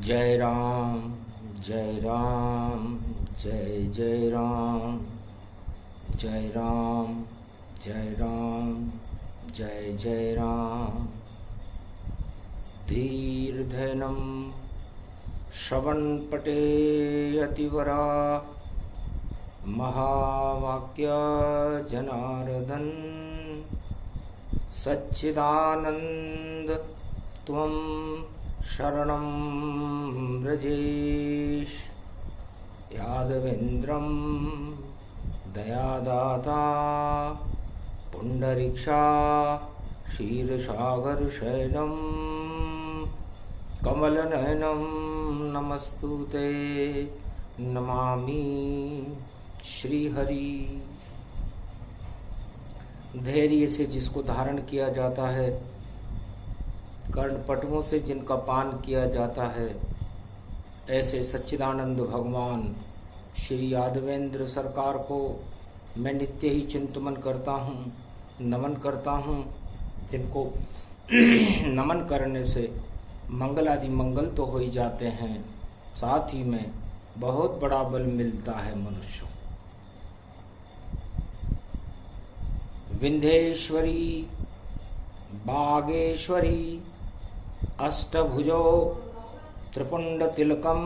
जय राम जय राम जय जय राम जय राम जय राम जय जय राम। धीर्धैनं श्रवणपटे अतिवरा महावाक्य जनार्दन सच्चिदानंद त्वं शरणं व्रजेश। यादवेन्द्रं दयादाता पुंडरीक्षा क्षीरसागरशयनं कमलनयनं नमस्तुते नमामि श्रीहरि। धैर्य से जिसको धारण किया जाता है, कर्णपटुओं से जिनका पान किया जाता है, ऐसे सच्चिदानंद भगवान श्री यादवेंद्र सरकार को मैं नित्य ही चिंतन करता हूँ, नमन करता हूँ, जिनको नमन करने से मंगल आदि मंगल तो हो ही जाते हैं, साथ ही में बहुत बड़ा बल मिलता है मनुष्यों। विंध्येश्वरी बागेश्वरी अष्टभुजो त्रिपुंड तिलकम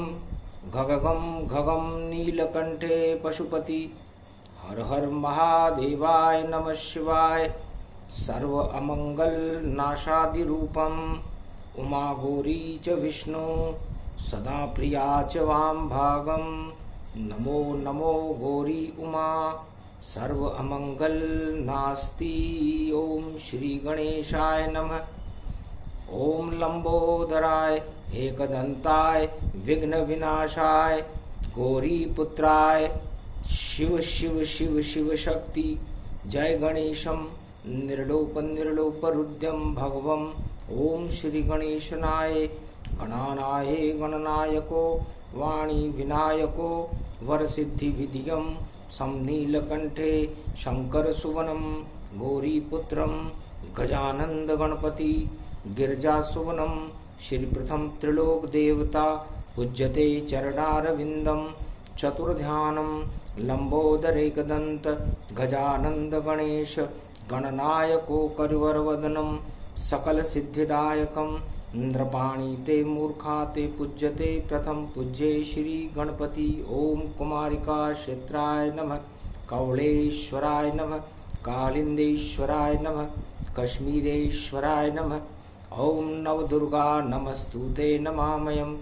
घगगम घगम नीलकंठे पशुपति। हर हर महादेवाय नमः शिवाय। सर्व अमंगल नाशादि रूपम उमा गौरी च विष्णु सदा प्रिया च वाम भागम। नमो नमो गौरी उमा सर्व अमंगल नास्ति। ओम श्री गणेशाय नमः। ओम लंबोदराय एकदंताय विघ्न विनाशाय गौरी पुत्राय शिव शिव शिव शिव शक्ति। जय गणेशम निर्लोप निर्लोप रुद्रम भगवम। ओम श्री गणेशनाय गणानाय गणनायको वाणी विनायको वरसिद्धि विधियम समनीलकंठे शंकर सुवनम गौरीपुत्रम गजानंद गणपति गिरजा सुवनम। श्री प्रथम त्रिलोक देवता पूज्यते चरणारविंदम। चतुर्ध्यानम लंबोदर एकदंत गजानंद गणेश गणनायको करिवरवदनम सकल सिद्धिदायकम। इंद्रपाणी ते मूर्खा ते पूज्यते प्रथम पूज्ये श्री गणपति। ओम कुमारिका क्षेत्राय नमः। कौलेश्वराय नमः। कालिंदेश्वराय नमः। कश्मीरेश्वराय नमः। ओम नवदुर्गा नमस्तुते नमामयम्।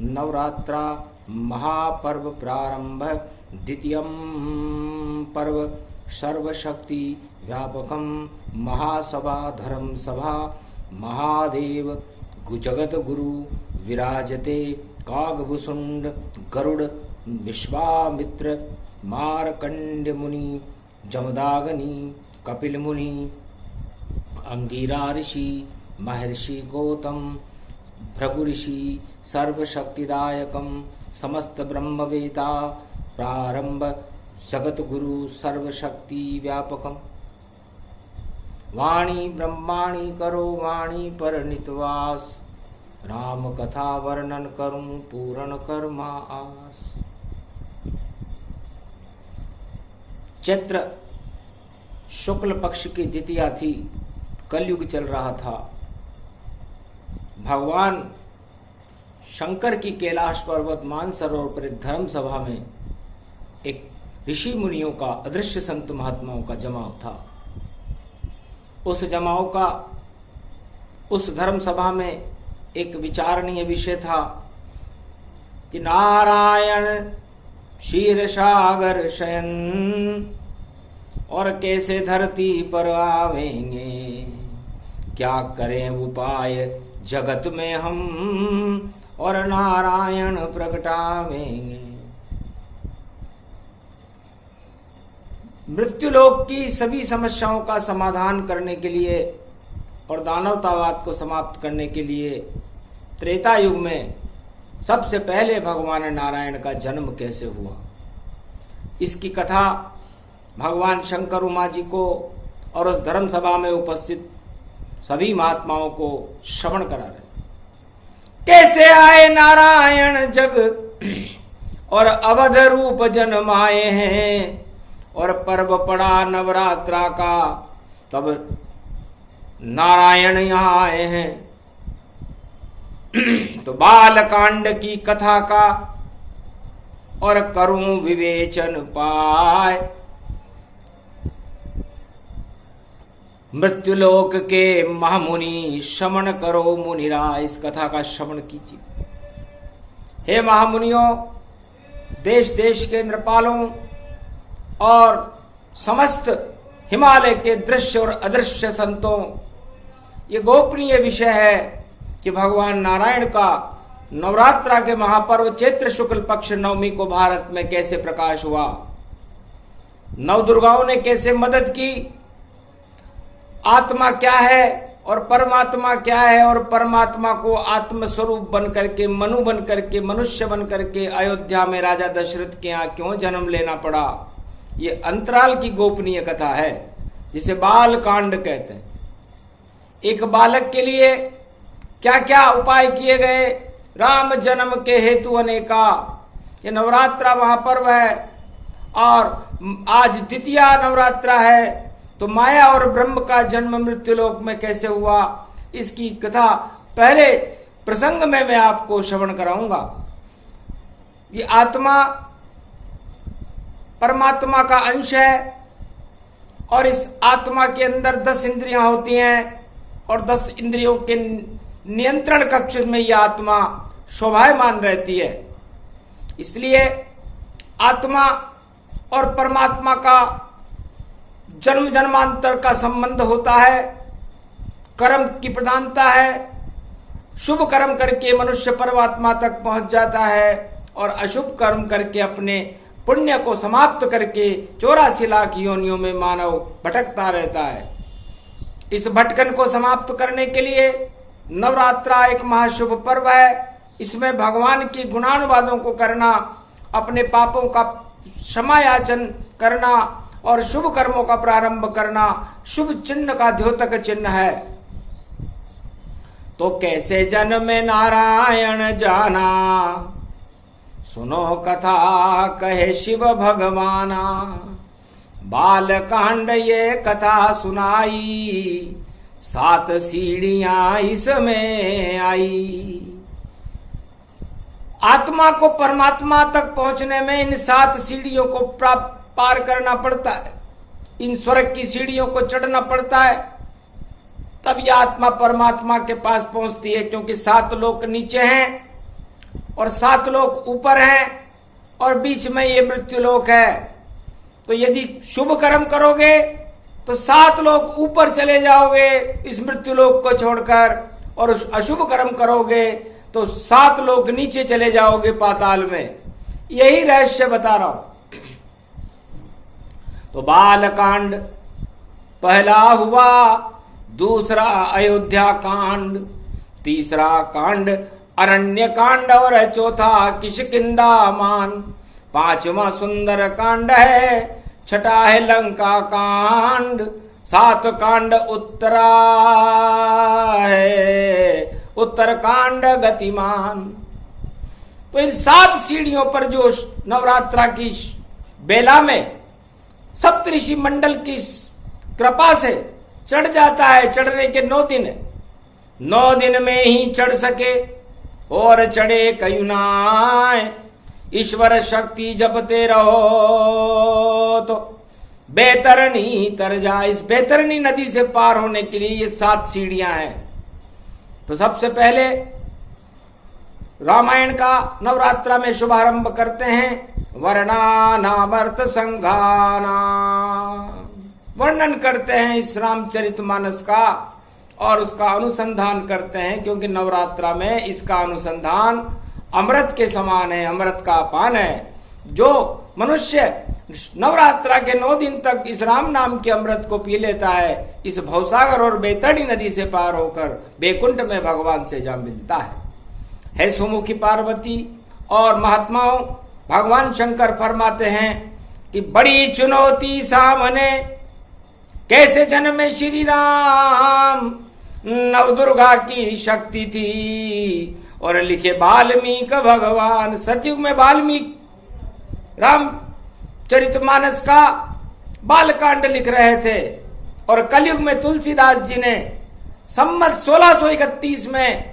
नवरात्रा महापर्व प्रारंभ द्वितीयं पर्व सर्वशक्ति व्यापकं महासभा धर्म सभा। महादेव जगत गुरु विराजते कागभुसुंड गरुड़ विश्वामित्र मारकंड मुनि जमदाग्नि कपिल मुनि अंगिरा ऋषि महर्षि गौतम भृगु ऋषि सर्वशक्तिदायकम समस्त ब्रह्मवेता प्रारंभ जगत गुरु सर्वशक्ति व्यापकम। वाणी ब्रह्माणी करो वाणी पर नितवास। राम कथा वर्णन करूं पूर्ण कर्मा आस। चैत्र शुक्ल पक्ष की द्वितीया थी, कलयुग चल रहा था। भगवान शंकर की कैलाश पर्वत मानसरोवर पर एक धर्म सभा में एक ऋषि मुनियों का, अदृश्य संत महात्माओं का जमाव था। उस जमाव का, उस धर्म सभा में एक विचारणीय विषय था कि नारायण क्षीर सागर शयन और कैसे धरती पर आवेंगे, क्या करें उपाय जगत में हम और नारायण प्रगटावेंगे। मृत्युलोक की सभी समस्याओं का समाधान करने के लिए और दानवतावाद को समाप्त करने के लिए त्रेता युग में सबसे पहले भगवान नारायण का जन्म कैसे हुआ, इसकी कथा भगवान शंकर उमा जी को और उस धर्म सभा में उपस्थित सभी महात्माओं को श्रवण करा रहे। कैसे आए नारायण जग और अवध रूप जन्माए हैं, और पर्व पड़ा नवरात्रा का तब नारायण यहां आए हैं। तो बाल कांड की कथा का और करूं विवेचन पाए, मृत्युलोक के महामुनि श्रवण करो मुनिराय। इस कथा का श्रवण कीजिए। हे महामुनियों, देश देश के नृपालों और समस्त हिमालय के दृश्य और अदृश्य संतों, ये गोपनीय विषय है कि भगवान नारायण का नवरात्रा के महापर्व चैत्र शुक्ल पक्ष नवमी को भारत में कैसे प्रकाश हुआ, नव दुर्गाओं ने कैसे मदद की, आत्मा क्या है और परमात्मा क्या है, और परमात्मा को आत्म स्वरूप बन करके, मनु बन करके, मनुष्य बन करके अयोध्या में राजा दशरथ के यहाँ क्यों जन्म लेना पड़ा। ये अंतराल की गोपनीय कथा है जिसे बाल कांड कहते हैं। एक बालक के लिए क्या क्या उपाय किए गए, राम जन्म के हेतु अनेका। ये नवरात्रा महापर्व है और आज द्वितीया नवरात्रा है। तो माया और ब्रह्म का जन्म मृत्युलोक में कैसे हुआ, इसकी कथा पहले प्रसंग में मैं आपको श्रवण कराऊंगा। ये आत्मा परमात्मा का अंश है और इस आत्मा के अंदर 10 इंद्रियां होती हैं और 10 इंद्रियों के नियंत्रण कक्ष में यह आत्मा शोभायमान रहती है। इसलिए आत्मा और परमात्मा का जन्म जन्मांतर का संबंध होता है। कर्म की प्रधानता है। शुभ कर्म करके मनुष्य परमात्मा तक पहुंच जाता है और अशुभ कर्म करके अपने पुण्य को समाप्त करके 84 लाख योनियों में मानव भटकता रहता है। इस भटकन को समाप्त करने के लिए नवरात्रा एक महाशुभ पर्व है। इसमें भगवान की गुणानुवादों को करना, अपने पापों का क्षमा याचन करना और शुभ कर्मों का प्रारंभ करना शुभ चिन्ह का द्योतक चिन्ह है। तो कैसे जन्मे नारायण जाना, सुनो कथा कहे शिव भगवाना। बाल कांड ये कथा सुनाई, 7 सीढ़ियां इसमें आई। आत्मा को परमात्मा तक पहुंचने में इन 7 सीढ़ियों को पार करना पड़ता है। इन स्वर्ग की सीढ़ियों को चढ़ना पड़ता है, तब यह आत्मा परमात्मा के पास पहुंचती है। क्योंकि 7 लोक नीचे हैं और 7 लोक ऊपर हैं और बीच में ये मृत्यु लोक है। तो यदि शुभ कर्म करोगे तो 7 लोक ऊपर चले जाओगे इस मृत्यु लोक को छोड़कर, और अशुभ कर्म करोगे तो 7 लोक नीचे चले जाओगे पाताल में। यही रहस्य बता रहा हूं। तो बाल कांड पहला हुआ, दूसरा अयोध्या कांड, तीसरा कांड अरण्य कांड और चौथा किष्किंधा मान, 5वां सुंदर कांड है, छठा है लंका कांड, 7 कांड उत्तरा है, उत्तर कांड गतिमान। तो इन 7 सीढ़ियों पर जो नवरात्रा की बेला में सप्तऋषि मंडल की कृपा से चढ़ जाता है, चढ़ने के 9 दिन, 9 दिन में ही चढ़ सके और चढ़े कयुनाय। ईश्वर शक्ति जपते रहो तो बैतरणी तर जाए। इस बैतरणी नदी से पार होने के लिए ये 7 सीढ़ियां हैं। तो सबसे पहले रामायण का नवरात्रा में शुभारंभ करते हैं। वर्णानामर्थ संघाना, वर्णन करते हैं इस रामचरितमानस का और उसका अनुसंधान करते हैं, क्योंकि नवरात्रा में इसका अनुसंधान अमृत के समान है, अमृत का पान है। जो मनुष्य नवरात्रा के 9 दिन तक इस राम नाम के अमृत को पी लेता है, इस भवसागर और बैतरणी नदी से पार होकर बैकुंठ में भगवान से जा मिलता है सुमुखी पार्वती। और महात्माओं, भगवान शंकर फरमाते हैं कि बड़ी चुनौती सामने, कैसे जन्मे श्री राम, नवदुर्गा की शक्ति थी और लिखे वाल्मीकि भगवान। सतयुग में वाल्मीकि रामचरितमानस का बालकांड लिख रहे थे और कलयुग में तुलसीदास जी ने संमत 1631 में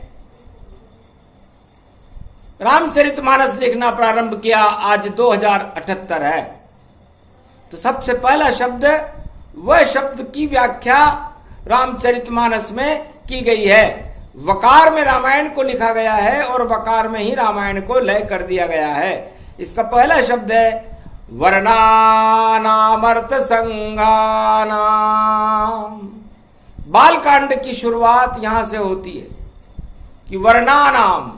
रामचरितमानस लिखना प्रारंभ किया। आज 2078 है। तो सबसे पहला शब्द, वह शब्द की व्याख्या रामचरितमानस में की गई है। वकार में रामायण को लिखा गया है और वकार में ही रामायण को लय कर दिया गया है। इसका पहला शब्द है वर्णानामर्थ संज्ञानाम। बालकांड की शुरुआत यहां से होती है कि वर्णानाम,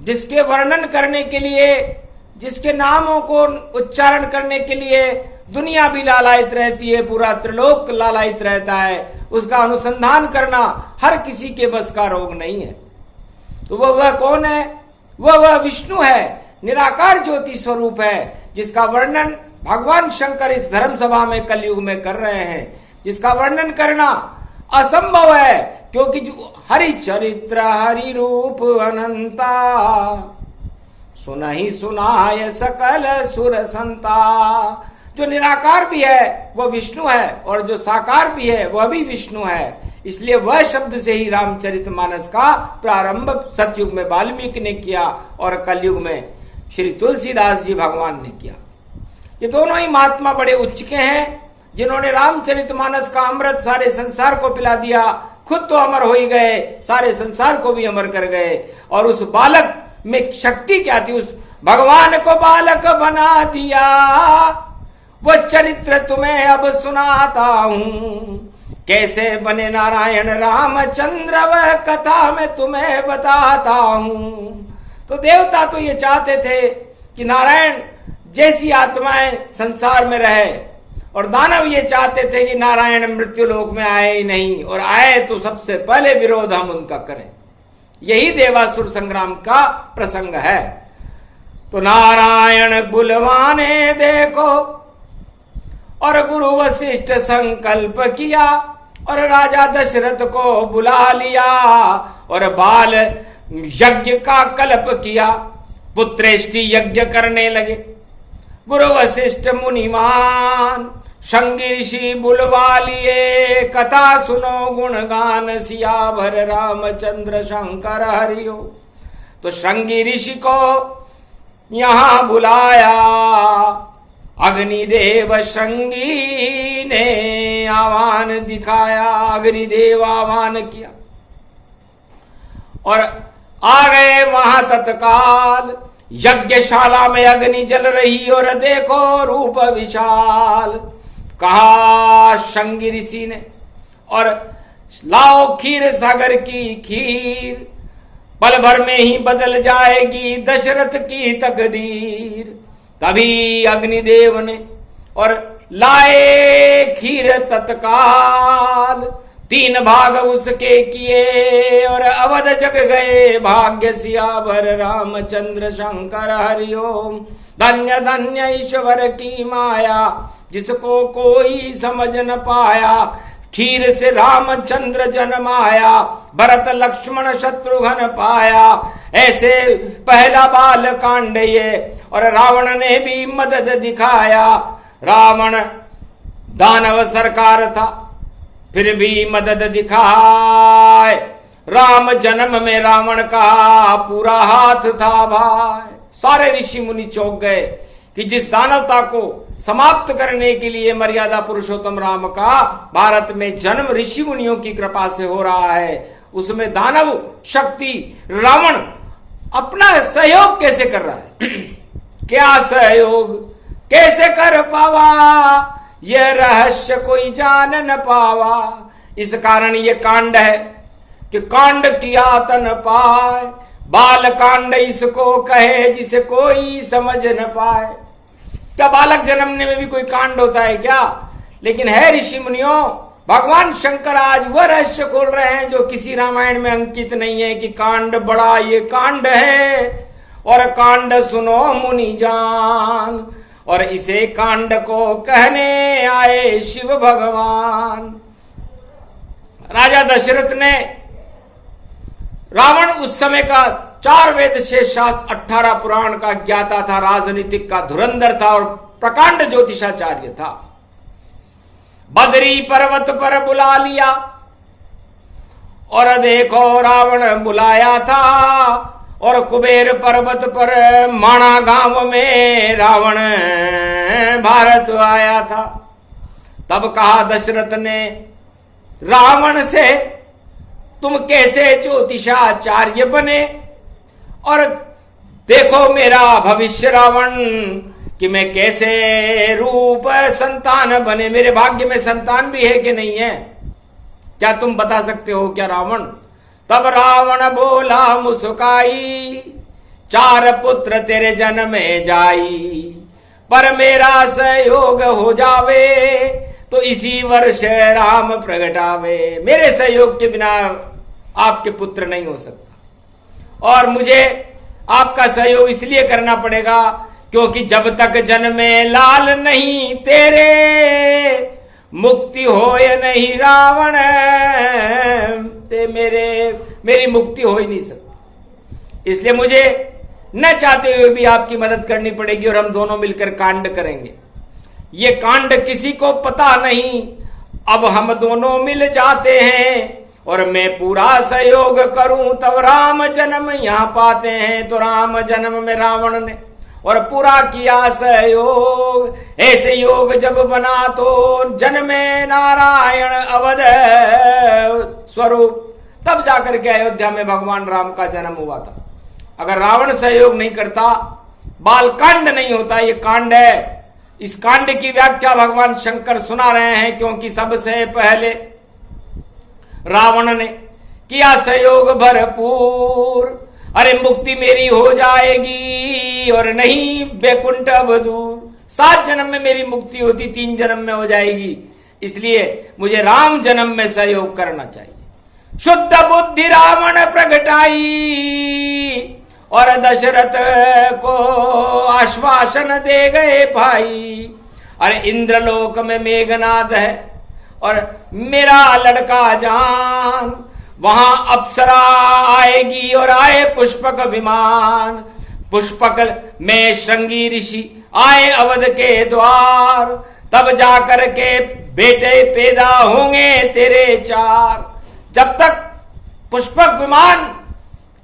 जिसके वर्णन करने के लिए, जिसके नामों को उच्चारण करने के लिए दुनिया भी लालायित रहती है, पूरा त्रिलोक लालायित रहता है, उसका अनुसंधान करना हर किसी के बस का रोग नहीं है। तो वह कौन है? वह विष्णु है, निराकार ज्योति स्वरूप है, जिसका वर्णन भगवान शंकर इस धर्म सभा में कलयुग में कर रहे हैं, जिसका वर्णन करना असंभव है, क्योंकि जो हरि चरित्र हरि रूप अनंता, सुनहि सुनाय सकल सुर संता। जो निराकार भी है वह विष्णु है और जो साकार भी है वह भी विष्णु है। इसलिए वह शब्द से ही रामचरितमानस का प्रारंभ सतयुग में वाल्मीकि ने किया और कलयुग में श्री तुलसीदास जी भगवान ने किया। ये दोनों ही महात्मा बड़े उच्च के हैं, जिन्होंने रामचरितमानस का अमृत सारे संसार को पिला दिया। खुद तो अमर हो ही गए, सारे संसार को भी अमर कर गए। और उस बालक में शक्ति क्या थी? उस भगवान को बालक बना दिया, वो चरित्र तुम्हें अब सुनाता हूं। कैसे बने नारायण रामचंद्र वह कथा मैं तुम्हें बताता हूं। तो देवता तो ये चाहते थे कि नारायण जैसी आत्माएं संसार में रहे, और दानव ये चाहते थे कि नारायण मृत्यु लोक में आए ही नहीं, और आए तो सबसे पहले विरोध हम उनका करें। यही देवासुर संग्राम का प्रसंग है। तो नारायण बुलवाने देखो और गुरु वशिष्ठ संकल्प किया, और राजा दशरथ को बुला लिया और बाल यज्ञ का कल्प किया। पुत्रेष्टि यज्ञ करने लगे। गुरु वशिष्ठ मुनिमान शृंगी ऋषि बुलवा लिए, कथा सुनो गुणगान सियावर रामचंद्र शंकर हरियो। तो शृंगी ऋषि को यहां बुलाया, अग्निदेव शृंगी ने आह्वान दिखाया, अग्निदेव आह्वान किया और आ गए वहां तत्काल। यज्ञशाला में अग्नि जल रही और देखो रूप विशाल। कहा शृंगी ऋषि ने, और लाओ खीर सागर की खीर, पल भर में ही बदल जाएगी दशरथ की तकदीर। तभी अग्निदेव ने और लाए खीर तत्काल, 3 भाग उसके किए और अवध जग गए भाग्य सियावर रामचंद्र शंकर हरिओम। धन्य धन्य ईश्वर की माया, जिसको कोई समझ न पाया। खीर से रामचंद्र जन्माया, भरत लक्ष्मण शत्रुघ्न पाया। ऐसे पहला बाल कांड ये, और रावण ने भी मदद दिखाया। रावण दानव सरकार था, फिर भी मदद दिखाए। राम जन्म में रावण का पूरा हाथ था भाई। सारे ऋषि मुनि चौंक गए कि जिस दानवता को समाप्त करने के लिए मर्यादा पुरुषोत्तम राम का भारत में जन्म ऋषि मुनियों की कृपा से हो रहा है, उसमें दानव शक्ति रावण अपना सहयोग कैसे कर रहा है? क्या सहयोग कैसे कर पावा, यह रहस्य कोई जान न पावा। इस कारण ये कांड है कि कांड किया तन पाए, बाल कांड इसको कहे जिसे कोई समझ न पाए। क्या बालक जन्मने में भी कोई कांड होता है क्या? लेकिन है ऋषि मुनियों, भगवान शंकर आज वह रहस्य खोल रहे हैं जो किसी रामायण में अंकित नहीं है कि कांड बड़ा ये कांड है, और कांड सुनो मुनि जान। और इसे कांड को कहने आए शिव भगवान। राजा दशरथ ने रावण उस समय का 4 वेद शेष शास्त्र 18 पुराण का ज्ञाता था, राजनीतिक का धुरंधर था और प्रकांड ज्योतिषाचार्य था। बदरी पर्वत पर बुला लिया और देखो रावण बुलाया था, और कुबेर पर्वत पर माणा गांव में रावण भारत आया था। तब कहा दशरथ ने रावण से, तुम कैसे ज्योतिषाचार्य बने, और देखो मेरा भविष्य रावण कि मैं कैसे रूप संतान बने, मेरे भाग्य में संतान भी है कि नहीं है, क्या तुम बता सकते हो क्या रावण? तब रावण बोला मुस्काई, 4 पुत्र तेरे जन्म में जाई, पर मेरा सहयोग हो जावे तो इसी वर्ष राम प्रगटावे। मेरे सहयोग के बिना आपके पुत्र नहीं हो सकता, और मुझे आपका सहयोग इसलिए करना पड़ेगा क्योंकि जब तक जन्मे लाल नहीं तेरे, मुक्ति होए नहीं रावण, ते मेरी मुक्ति हो ही नहीं सकती। इसलिए मुझे न चाहते हुए भी आपकी मदद करनी पड़ेगी और हम दोनों मिलकर कांड करेंगे। ये कांड किसी को पता नहीं, अब हम दोनों मिल जाते हैं और मैं पूरा सहयोग करूं तब राम जन्म यहां पाते हैं। तो राम जन्म में रावण ने और पूरा किया सहयोग, ऐसे योग जब बना तो जन्मे नारायण अवध स्वरूप, तब जाकर के अयोध्या में भगवान राम का जन्म हुआ था। अगर रावण सहयोग नहीं करता, बालकांड नहीं होता। ये कांड है, इस कांड की व्याख्या भगवान शंकर सुना रहे हैं, क्योंकि सबसे पहले रावण ने किया सहयोग भरपूर, अरे मुक्ति मेरी हो जाएगी और नहीं बैकुंठ अब दूर। 7 जन्म में मेरी मुक्ति होती, 3 जन्म में हो जाएगी, इसलिए मुझे राम जन्म में सहयोग करना चाहिए। शुद्ध बुद्धि रावण प्रगटाई और दशरथ को आश्वासन दे गए भाई। अरे इंद्रलोक में मेघनाद है और मेरा लड़का जान, वहां अप्सरा आएगी और आए पुष्पक विमान। पुष्पक में श्रृंगी ऋषि आए अवध के द्वार, तब जाकर के बेटे पैदा होंगे तेरे 4। जब तक पुष्पक विमान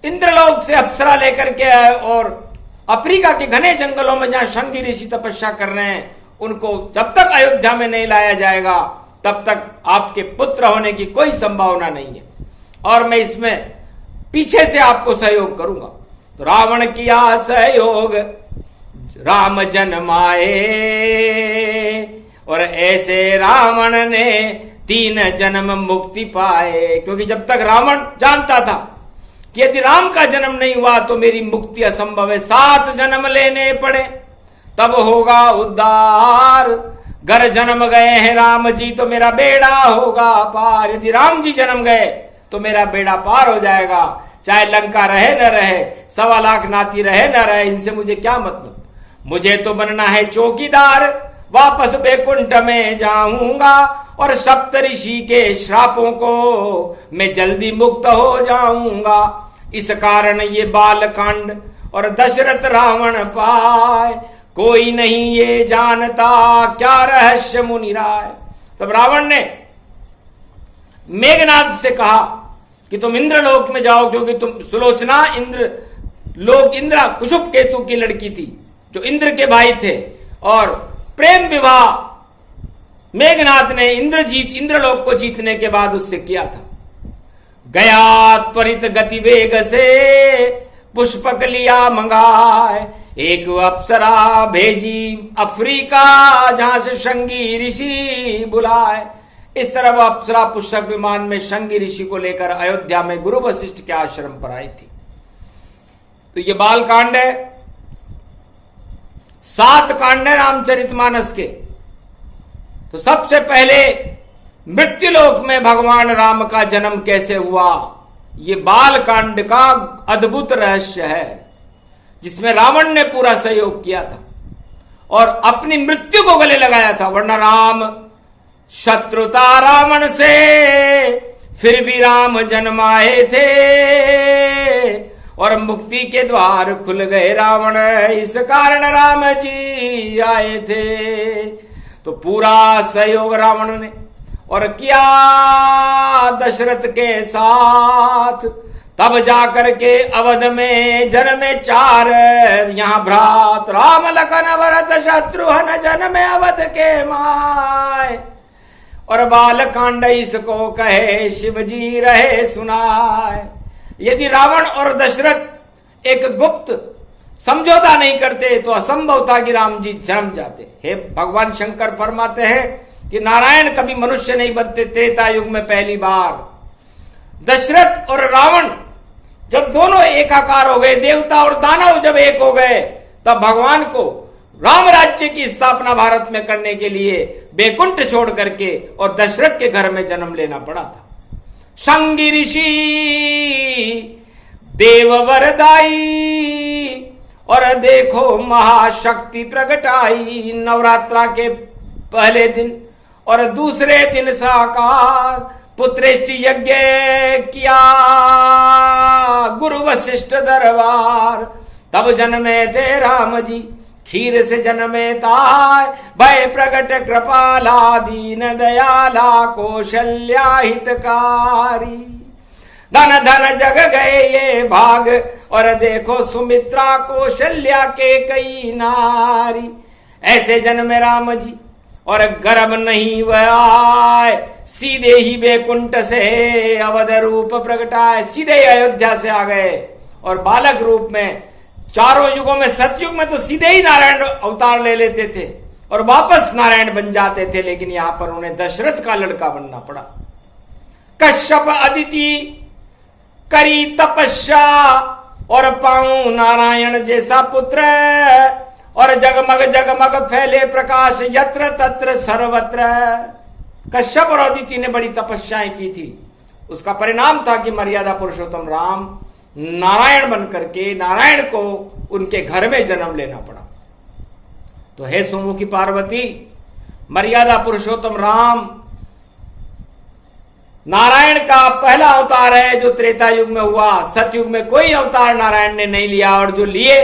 इंद्रलोक से अप्सरा लेकर के आए और अफ्रीका के घने जंगलों में जहां श्रृंगी ऋषि तपस्या कर रहे हैं, उनको जब तक अयोध्या में नहीं लाया जाएगा तब तक आपके पुत्र होने की कोई संभावना नहीं है, और मैं इसमें पीछे से आपको सहयोग करूंगा। तो रावण किया सहयोग, राम जन्माए और ऐसे रावण ने 3 जन्म मुक्ति पाए। क्योंकि जब तक रावण जानता था कि यदि राम का जन्म नहीं हुआ तो मेरी मुक्ति असंभव है, 7 जन्म लेने पड़े तब होगा उद्धार। घर जन्म गए हैं राम जी तो मेरा बेड़ा होगा पार। यदि राम जी जन्म गए तो मेरा बेड़ा पार हो जाएगा, चाहे लंका रहे न रहे, 1.25 लाख नाती रहे न रहे, इनसे मुझे क्या मतलब। मुझे तो बनना है चौकीदार, वापस बैकुंठ में जाऊंगा और सप्तऋषि के श्रापों को मैं जल्दी मुक्त हो जाऊंगा। इस कारण ये बालकांड और दशरथ रावण पाए, कोई नहीं ये जानता क्या रहस्य मुनि राय। तब रावण ने मेघनाद से कहा कि तुम इंद्रलोक में जाओ, क्योंकि तुम सुलोचना इंद्रा कुशुप केतु की लड़की थी जो इंद्र के भाई थे, और प्रेम विवाह मेघनाद ने इंद्रलोक को जीतने के बाद उससे किया था। गया त्वरित गति वेग से पुष्पक लिया मंगाए, एक अप्सरा भेजी अफ्रीका जहां से श्रृंगी ऋषि बुलाए। इस तरह वह अप्सरा पुष्पक विमान में श्रृंगी ऋषि को लेकर अयोध्या में गुरु वशिष्ठ के आश्रम पर आई थी। तो ये बाल कांड है। 7 कांड है रामचरितमानस के। तो सबसे पहले मृत्युलोक में भगवान राम का जन्म कैसे हुआ, ये बाल कांड का अद्भुत रहस्य है, जिसमें रावण ने पूरा सहयोग किया था और अपनी मृत्यु को गले लगाया था। वरना राम शत्रुता रावण से फिर भी राम जन्माए थे और मुक्ति के द्वार खुल गए रावण, इस कारण राम जी आए थे। तो पूरा सहयोग रावण ने और किया दशरथ के साथ, तब जाकर के अवध में जन्मे 4 यहाँ भ्रात, राम लखन भरत शत्रुघ्न जन्मे अवध के माय। और बाल कांड इसको कहे शिव जी रहे सुनाए। यदि रावण और दशरथ एक गुप्त समझौता नहीं करते तो असंभव था कि राम जी जन्म जाते। हे भगवान शंकर फरमाते हैं कि नारायण कभी मनुष्य नहीं बनते, त्रेता युग में पहली बार। दशरथ और रावण जब दोनों एकाकार हो गए, देवता और दानव जब एक हो गए, तब भगवान को राम राज्य की स्थापना भारत में करने के लिए बैकुंठ छोड़ करके और दशरथ के घर में जन्म लेना पड़ा था। संगी ऋषि देव वरदाई और देखो महाशक्ति प्रगटाई। नवरात्रा के पहले दिन और दूसरे दिन साकार पुत्रेष्टि यज्ञ किया गुरु वशिष्ठ दरबार। तब जन्मे थे राम जी खीर से जन्मे ताय, भय प्रगट कृपाला दीन दयाला कौशल्या हितकारी। धन धन जग गए ये भाग और देखो सुमित्रा कौशल्या के कई नारी। ऐसे जन्मे राम जी और गर्भ नहीं वह आए, सीधे ही बैकुंठ से अवध रूप प्रगटाए। सीधे अयोध्या से आ गए और बालक रूप में, चारों युगों में सतयुग में तो सीधे ही नारायण अवतार ले लेते थे और वापस नारायण बन जाते थे, लेकिन यहां पर उन्हें दशरथ का लड़का बनना पड़ा। कश्यप अदिति करी तपस्या और पाऊं नारायण जैसा पुत्र, और जगमग जगमग फैले प्रकाश यत्र तत्र सर्वत्र। कश्यप और अदिति ने बड़ी तपस्याएं की थी, उसका परिणाम था कि मर्यादा पुरुषोत्तम राम नारायण बनकर के नारायण को उनके घर में जन्म लेना पड़ा। तो हे सुमुखी पार्वती, मर्यादा पुरुषोत्तम राम नारायण का पहला अवतार है जो त्रेता युग में हुआ। सतयुग में कोई अवतार नारायण ने नहीं लिया, और जो लिए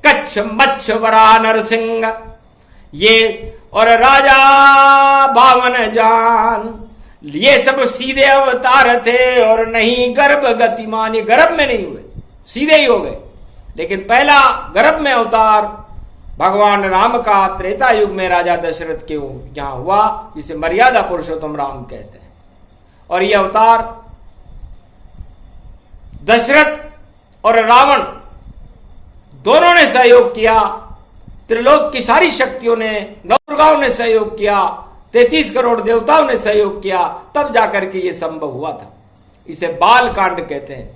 कच्छ मच्छ वरा नरसिंह ये और राजा बावन जान, ये सब सीधे अवतार थे और नहीं गर्भ गतिमान। ये गर्भ में नहीं हुए, सीधे ही हो गए। लेकिन पहला गर्भ में अवतार भगवान राम का त्रेता युग में राजा दशरथ के यहां हुआ, जिसे मर्यादा पुरुषोत्तम राम कहते हैं। और यह अवतार दशरथ और रावण दोनों ने सहयोग किया, त्रिलोक की सारी शक्तियों ने, नवदुर्गाओं ने सहयोग किया, 33 करोड़ देवताओं ने सहयोग किया, तब जाकर के ये संभव हुआ था। इसे बाल कांड कहते हैं।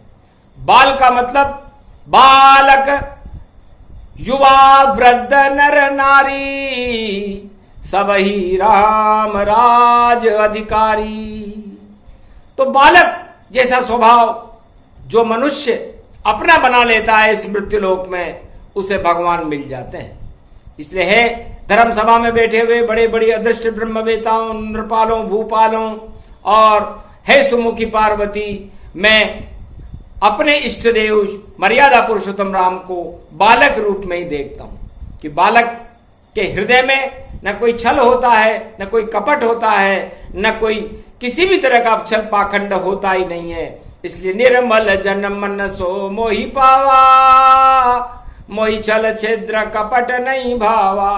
बाल का मतलब बालक, युवा, वृद्ध, नर नारी, सब ही राम राज अधिकारी। तो बालक जैसा स्वभाव जो मनुष्य अपना बना लेता है इस मृत्युलोक में, उसे भगवान मिल जाते हैं। इसलिए है धर्म सभा में बैठे हुए बड़े बड़े अदृष्ट ब्रह्मवेताओं, नृपालों, भूपालों और हे सुमुखी पार्वती, मैं अपने इष्ट देव मर्यादा पुरुषोत्तम राम को बालक रूप में ही देखता हूं कि बालक के हृदय में न कोई छल होता है, न कोई कपट होता है, न कोई किसी भी तरह का छल पाखंड होता ही नहीं है। इसलिए निर्मल जन मन सो मोहि पावा, मोहि छल छिद्र कपट नहीं भावा।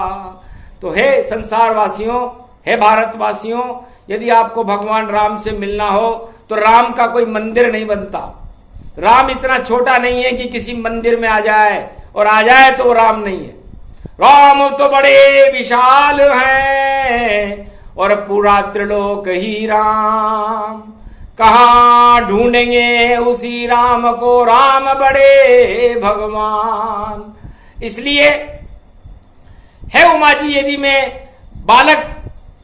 तो हे संसार वासियों, हे भारतवासियों, यदि आपको भगवान राम से मिलना हो तो राम का कोई मंदिर नहीं बनता। राम इतना छोटा नहीं है कि किसी मंदिर में आ जाए, और आ जाए तो राम नहीं है। राम तो बड़े विशाल हैं और पूरा त्रिलोक ही राम। कहां ढूंढेंगे उसी राम को, राम बड़े भगवान। इसलिए है उमा जी, यदि मैं बालक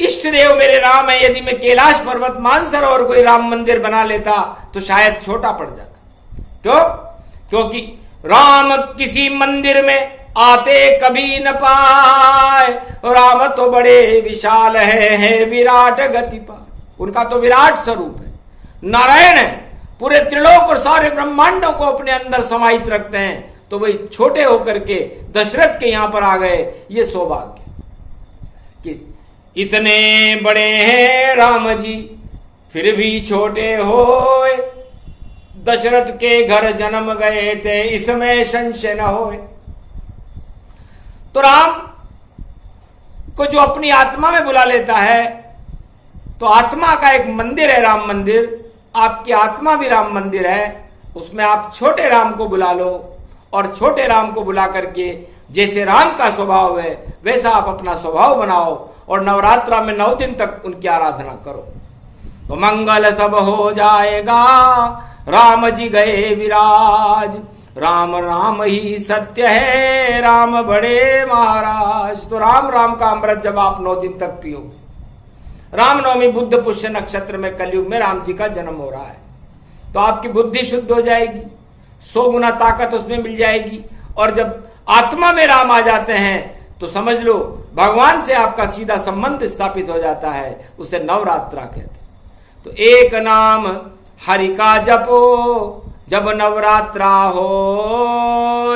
इष्ट देव मेरे राम है, यदि मैं कैलाश पर्वत मानसरोवर कोई राम मंदिर बना लेता तो शायद छोटा पड़ जाता। क्यों? क्योंकि राम किसी मंदिर में आते कभी न पाए। राम तो बड़े विशाल है विराट गति पाए। उनका तो विराट स्वरूप है। नारायण है, पूरे त्रिलोक और सारे ब्रह्मांडों को अपने अंदर समाहित रखते हैं, तो वही छोटे होकर के दशरथ के यहां पर आ गए। ये सौभाग्य कि इतने बड़े हैं राम जी फिर भी छोटे होए, दशरथ के घर जन्म गए थे इसमें संशय न होए। तो राम को जो अपनी आत्मा में बुला लेता है, तो आत्मा का एक मंदिर है राम मंदिर, आपकी आत्मा भी राम मंदिर है, उसमें आप छोटे राम को बुला लो और छोटे राम को बुला करके जैसे राम का स्वभाव है वैसा आप अपना स्वभाव बनाओ और नवरात्रा में 9 दिन तक उनकी आराधना करो, तो मंगल सब हो जाएगा। राम जी गए विराज, राम राम ही सत्य है, राम बड़े महाराज। तो राम राम का अमृत जब आप 9 दिन तक पियो, रामनवमी बुद्ध पुष्य नक्षत्र में कलयुग में राम जी का जन्म हो रहा है, तो आपकी बुद्धि शुद्ध हो जाएगी, 100 गुना ताकत उसमें मिल जाएगी। और जब आत्मा में राम आ जाते हैं तो समझ लो भगवान से आपका सीधा संबंध स्थापित हो जाता है, उसे नवरात्रा कहते हैं। तो एक नाम हरि का जपो जब नवरात्रा हो,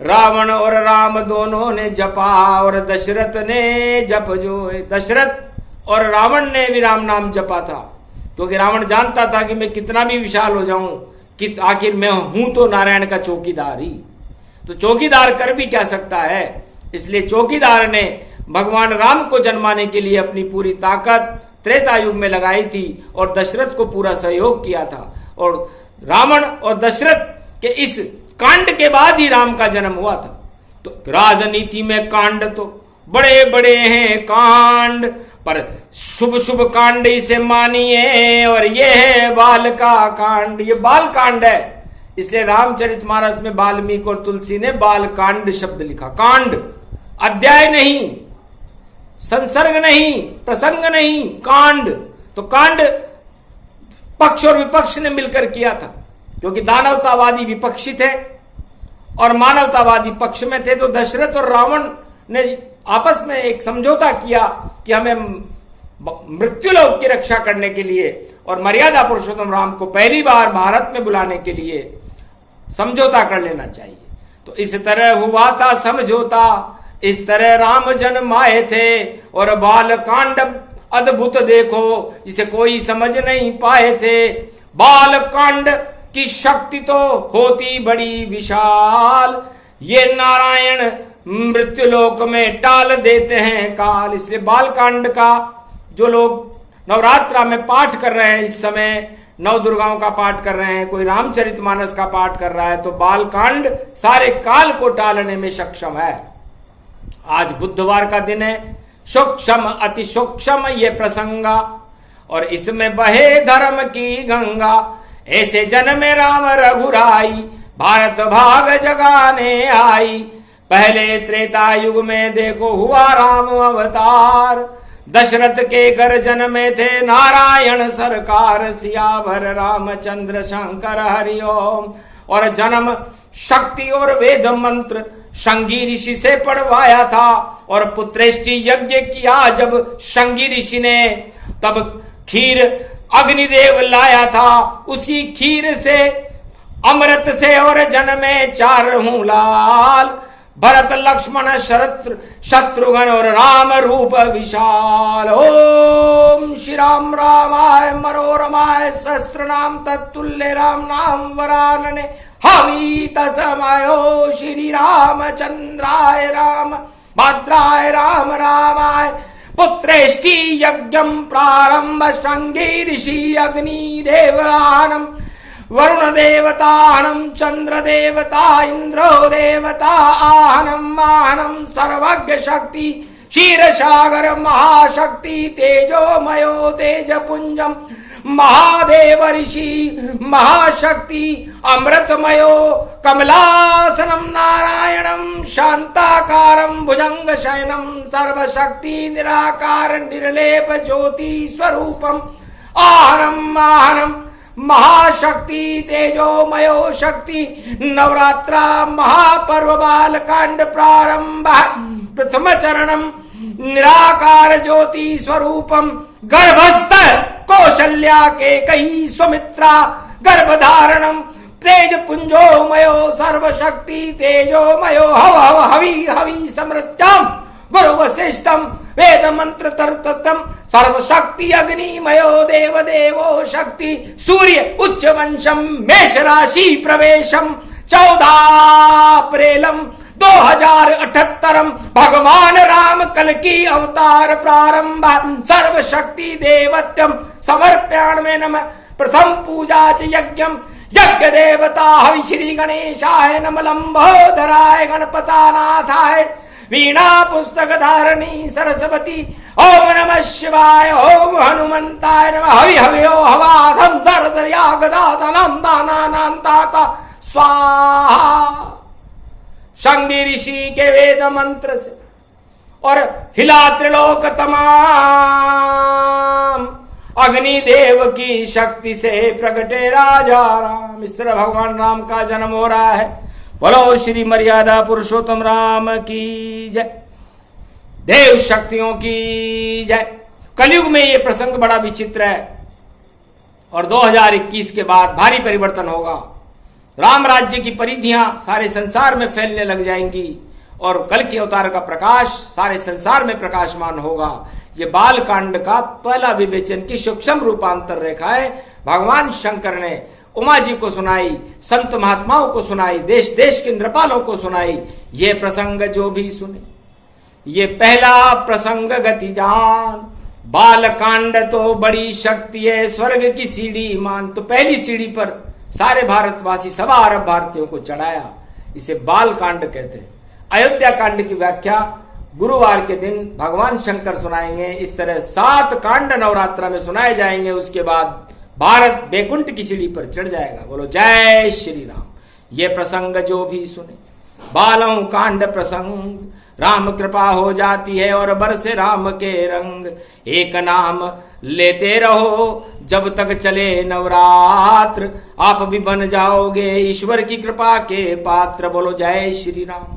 रावण और राम दोनों ने जपा और दशरथ ने जप जो, दशरथ और रावण ने भी राम नाम जपा था, क्योंकि रावण जानता था कि मैं कितना भी विशाल हो जाऊं कि आखिर मैं हूं तो नारायण का चौकीदार ही, तो चौकीदार कर भी क्या सकता है। इसलिए चौकीदार ने भगवान राम को जन्माने के लिए अपनी पूरी ताकत त्रेता युग में लगाई थी और दशरथ को पूरा सहयोग किया था। और रावण और दशरथ के इस कांड के बाद ही राम का जन्म हुआ था। तो राजनीति में कांड तो बड़े बड़े हैं कांड, पर शुभ शुभ कांड इसे मानिए, और ये है बाल का कांड, ये बाल कांड है। इसलिए रामचरितमानस में वाल्मीकि और तुलसी ने बाल कांड शब्द लिखा। कांड अध्याय नहीं, संसर्ग नहीं, प्रसंग नहीं, कांड। तो कांड पक्ष और विपक्ष ने मिलकर किया था, क्योंकि दानवतावादी विपक्षी थे और मानवतावादी पक्ष में थे। तो दशरथ और रावण ने आपस में एक समझौता किया कि हमें मृत्युलोक की रक्षा करने के लिए और मर्यादा पुरुषोत्तम राम को पहली बार भारत में बुलाने के लिए समझौता कर लेना चाहिए। तो इस तरह हुआ था समझौता, इस तरह राम जन्म आए थे। और बाल कांड अद्भुत देखो जिसे कोई समझ नहीं पाए थे। बाल कांड की शक्ति तो होती बड़ी विशाल, ये नारायण मृत्युलोक में टाल देते हैं काल। इसलिए बाल कांड का जो लोग नवरात्रा में पाठ कर रहे हैं, इस समय 9 दुर्गाओं का पाठ कर रहे हैं, कोई रामचरितमानस का पाठ कर रहा है, तो बाल कांड सारे काल को टालने में सक्षम है। आज बुधवार का दिन है, सूक्ष्म अति सूक्ष्म ये प्रसंगा, और इसमें बहे धर्म की गंगा। ऐसे जन्मे राम रघुराई, भारत भाग जगाने आई। पहले त्रेता युग में देखो हुआ राम अवतार, दशरथ के घर जन्मे थे नारायण सरकार। सियावर रामचंद्र शंकर हरिओम। और जन्म शक्ति और वेद मंत्र शंगी ऋषि से पढ़वाया था, और पुत्रेष्टि यज्ञ किया जब शंगी ऋषि ने, तब खीर अग्निदेव लाया था, उसी खीर से अमृत से और जन्मे 4 लाल। भरत लक्ष्मण शत्रुघ्न और राम रूप विशाल। ओम श्री राम रामाय मनोरमाय सहस्त्र नाम तत्तुल्य राम नाम वरानने। हवि तस्मयो श्री रामचंद्राय राम भद्राय राम रामाय। पुत्रेष्टि यज्ञं प्रारंभ शंगी ऋषि अग्नि देवानम। वरुण देवताहनम चंद्र देवता इंद्रो देवता आहनम आहनम। सर्वज्ञ शक्ति क्षीरसागर महाशक्ति तेजोमयो तेजपुंजम। महादेव ऋषि महाशक्ति अमृतमयो कमलासनम। नारायणम शांताकारं भुजंग शयनम। सर्वशक्ति निराकार निर्लेप ज्योति स्वरूपम। आहनम आहनम महाशक्ति तेजोमयो शक्ति। नवरात्रा महापर्व बाल कांड प्रारंभ। प्रथम चरणम निराकार ज्योति स्वरूपम गर्भस्थ कौशल्या के कही स्वमित्रा गर्भधारणम तेज पुंजोमयो सर्वशक्ति तेजोमयो हव हव हवि हवि समृत्यम गुरु वशिष्ठम वेद मंत्र तर्तम सर्वशक्ति अग्निमयो देव देवो शक्ति सूर्य उच्च वंशम मेष राशि प्रवेशम 14 अप्रैलम 2078 भगवान राम कल की अवतार प्रारंभ सर्वशक्ति देवत्यम समर्प्यामि नमः प्रथम पूजा च यज्ञम यज्ञ देवता हवि श्री गणेशाय नमः लंबोदराय गणपतानाथाय वीणा पुस्तक धारणी सरस्वती ओम नमः शिवाय ओम हनुमंताय नमः हवि हव्यो हवा संसर्द यागदातनम दानानांताता स्वाहा। शंगी ऋषि के वेद मंत्र से और हिला त्रिलोक तमाम अग्निदेव की शक्ति से प्रगटे राजा राम। इस तरह भगवान राम का जन्म हो रहा है। बोलो श्री मर्यादा पुरुषोत्तम राम की जय, देव शक्तियों की जय। कलयुग में ये प्रसंग बड़ा विचित्र है और 2021 के बाद भारी परिवर्तन होगा। राम राज्य की परिधियां सारे संसार में फैलने लग जाएंगी और कल के अवतार का प्रकाश सारे संसार में प्रकाशमान होगा। ये बाल कांड का पहला विवेचन की सूक्ष्म रूपांतर रेखा है। भगवान शंकर ने उमा जी को सुनाई, संत महात्माओं को सुनाई, देश देश के नृपालों को सुनाई। ये प्रसंग जो भी सुने, ये पहला प्रसंग गति जान। बाल कांड तो बड़ी शक्ति है, स्वर्ग की सीढ़ी मान। तो पहली सीढ़ी पर सारे भारतवासी सवा अरब भारतीयों को चढ़ाया। इसे बाल कांड कहते हैं। अयोध्या कांड की व्याख्या गुरुवार के दिन भगवान शंकर सुनाएंगे। इस तरह 7 कांड नवरात्र में सुनाए जाएंगे। उसके बाद भारत बैकुंठ की सीढ़ी पर चढ़ जाएगा। बोलो जय श्री राम। ये प्रसंग जो भी सुने, बालों कांड प्रसंग, राम कृपा हो जाती है और बरसे राम के रंग। एक नाम लेते रहो जब तक चले नवरात्र, आप भी बन जाओगे ईश्वर की कृपा के पात्र। बोलो जय श्री राम।